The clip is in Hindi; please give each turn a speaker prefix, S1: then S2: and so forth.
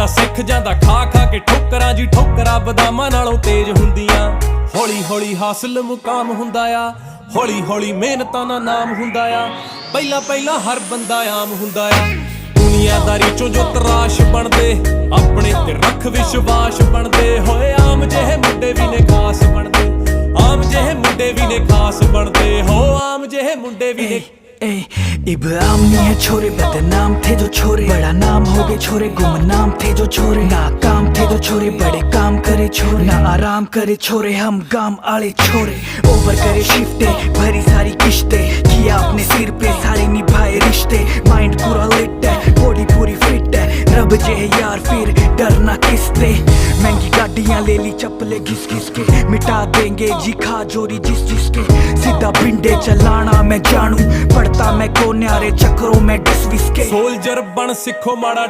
S1: ਤਾਂ ਸਿੱਖ ਜਾਂਦਾ ਖਾ ਖਾ ਕੇ ਠੋਕਰਾਂ ਜੀ, ਠੋਕਰਾਂ ਬਦਾਮਾਂ ਨਾਲੋਂ ਤੇਜ਼ ਹੁੰਦੀਆਂ। ਹੌਲੀ ਹੌਲੀ ਹਾਸਲ ਮੁਕਾਮ ਹੁੰਦਾ ਆ, ਹੌਲੀ ਹੌਲੀ ਮਿਹਨਤਾਂ ਦਾ ਨਾਮ ਹੁੰਦਾ ਆ। ਪਹਿਲਾਂ ਪਹਿਲਾਂ ਹਰ ਬੰਦਾ ਆਮ ਹੁੰਦਾ ਆ, ਦੁਨੀਆਦਾਰੀ ਚੋਂ ਜੋ ਤਰਾਸ਼ ਬਣਦੇ, ਆਪਣੇ ਤੇ ਰੱਖ ਵਿਸ਼ਵਾਸ ਬਣਦੇ ਹੋਏ। ਆਮ ਜਿਹੇ ਮੁੰਡੇ ਵੀ ਨੇ ਖਾਸ ਬਣਦੇ, ਆਮ ਜਿਹੇ ਮੁੰਡੇ भी ने खास बनते हो, आम जेहे मुंडे भी ने।
S2: इब्राहिम नहीं है छोरे, बदनाम थे जो छोरे, बड़ा नाम हो गए छोरे, गुमनाम थे जो छोरे, नाकाम थे जो छोरे, बड़े काम करे छोरे, ना आराम करे छोरे, हम गाम आले छोरे। ओवर करे शिफ्टे, भरी सारी किश्ते, किया अपने सिर पे सारे निभाए रिश्ते, माइंड पूरा लिट है, बॉडी पूरी फिट है, रब जे यार फिर डरना किसते। महंगी गाड़ियां ले ली चप्पले घिस घिस के, मिटा देंगे जी खा जोरी जिस जिसके, सीधा बिंडे चलाना मैं जानू, पड़ता मैं को न्यारे चक्करों में डिस विस के।
S1: सोल्जर बन सिखो माड़ा